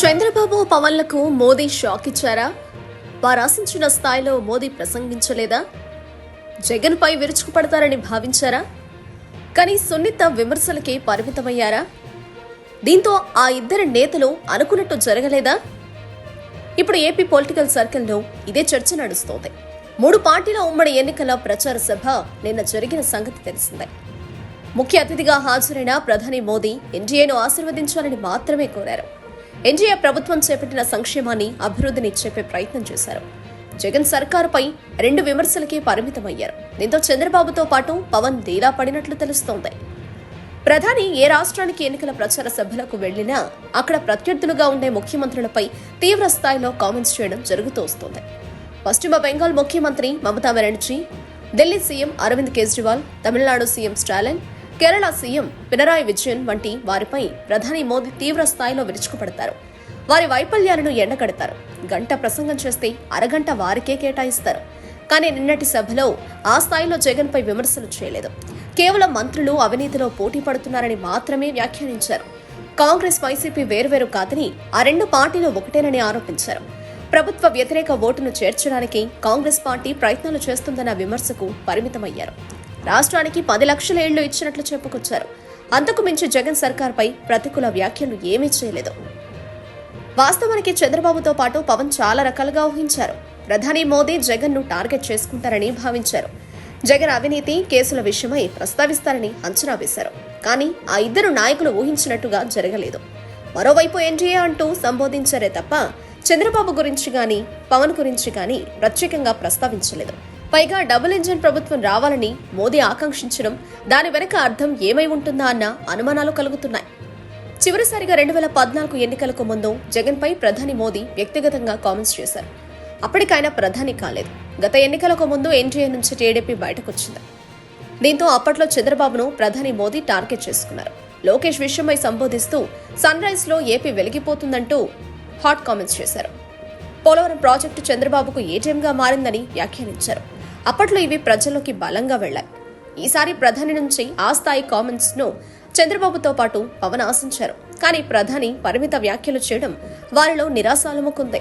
Chandrababu పవన్లకు Modi shock ఇచ్చారా? వారు ఆశించిన స్థాయిలో మోదీ ప్రసంగించలేదా? జగన్ పై విరుచుకుపడతారని భావించారా? కానీ సున్నిత విమర్శలకే పరిమితమయ్యారా? దీంతో ఆ ఇద్దరు నేతలు అనుకున్నట్టు జరగలేదా? ఇప్పుడు ఏపీ పొలిటికల్ సర్కిల్లో ఇదే చర్చ నడుస్తోంది. 3 పార్టీల ఉమ్మడి ఎన్నికల ప్రచార సభ నిన్న జరిగిన సంగతి తెలిసిందే. ముఖ్య అతిథిగా హాజరైన ప్రధాని మోదీ ఎన్డీఏను ఆశీర్వదించాలని మాత్రమే కోరారు. ఎన్డీఏ ప్రభుత్వం చేపట్టిన సంక్షేమాన్ని, అభివృద్ధిని చెప్పే ప్రయత్నం చేశారు. జగన్ సర్కారుపై 2 విమర్శలకే పరిమితమయ్యారు. దీంతో చంద్రబాబుతో పాటు పవన్ డీలా పడినట్లు తెలుస్తోంది. ప్రధాని ఏ రాష్ట్రానికి ఎన్నికల ప్రచార సభలకు వెళ్లినా అక్కడ ప్రత్యర్థులుగా ఉండే ముఖ్యమంత్రులపై తీవ్ర స్థాయిలో కామెంట్స్ చేయడం జరుగుతూ వస్తోంది. పశ్చిమ బెంగాల్ ముఖ్యమంత్రి Mamata Banerjee, Delhi CM Arvind Kejriwal, Tamil Nadu CM Stalin, Kerala CM Pinarayi Vijayan వంటి వారిపై ప్రధాని మోదీ తీవ్ర స్థాయిలో విరుచుకుపడతారు. వారి వైఫల్యాలను ఎండగడతారు. గంట ప్రసంగం చేస్తే అరగంట వారికే కేటాయిస్తారు. కానీ నిన్నటి సభలో ఆ స్థాయిలో జగన్ పై విమర్శలు చేయలేదు. కేవలం మంత్రులు అవినీతిలో పోటీ పడుతున్నారని మాత్రమే వ్యాఖ్యానించారు. కాంగ్రెస్, వైసీపీ వేర్వేరు కాదని ఆ 2 పార్టీలు ఒకటేనని ఆరోపించారు. ప్రభుత్వ వ్యతిరేక ఓటును చేర్చడానికి కాంగ్రెస్ పార్టీ ప్రయత్నాలు చేస్తుందన్న విమర్శకు పరిమితమయ్యారు. రాష్ట్రానికి 10 లక్షల ఇళ్లు ఇచ్చినట్లు చెప్పుకొచ్చారు. అంతకు మించి జగన్ సర్కార్పై ప్రతికూల వ్యాఖ్యలు ఏమీ చేయలేదు. వాస్తవానికి చంద్రబాబుతో పాటు పవన్ చాలా రకాలుగా ఊహించారు. ప్రధాని మోదీ జగన్ ను టార్గెట్ చేసుకుంటారని భావించారు. జగన్ అవినీతి కేసుల విషయమై ప్రస్తావిస్తారని అంచనా వేశారు. కానీ ఆ ఇద్దరు నాయకులు ఊహించినట్టుగా జరగలేదు. మరోవైపు ఎన్డీఏ అంటూ సంబోధించారే తప్ప చంద్రబాబు గురించి గాని, పవన్ గురించి గాని ప్రత్యేకంగా ప్రస్తావించలేదు. పైగా డబుల్ ఇంజిన్ ప్రభుత్వం రావాలని మోదీ ఆకాంక్షించడం, దాని వెనక అర్థం ఏమై ఉంటుందా అన్న అనుమానాలు కలుగుతున్నాయి. చివరిసారిగా 2014 ఎన్నికలకు ముందు జగన్ పై ప్రధాని మోదీ వ్యక్తిగతంగా కామెంట్స్ చేశారు. అప్పటికైనా ప్రధాని కాలేదు. గత ఎన్నికలకు ముందు ఎన్డీఏ నుంచి టీడీపీ బయటకొచ్చింది. దీంతో అప్పట్లో చంద్రబాబును ప్రధాని మోదీ టార్గెట్ చేసుకున్నారు. లోకేష్ విషయమై సంబోధిస్తూ సన్ రైజ్ లో ఏపీ వెలిగిపోతుందంటూ హాట్ కామెంట్స్ చేశారు. పోలవరం ప్రాజెక్టు చంద్రబాబుకు ఏటీఎంగా మారిందని వ్యాఖ్యానించారు. అప్పట్లో ఇవి ప్రజల్లోకి బలంగా వెళ్లాయి. ఈసారి ప్రధాని నుంచి ఆ స్థాయి కామెంట్స్ ను చంద్రబాబుతో పాటు పవన్ ఆశించారు. కానీ ప్రధాని పరిమిత వ్యాఖ్యలు చేయడం వారిలో నిరాశ అలుముకుంది.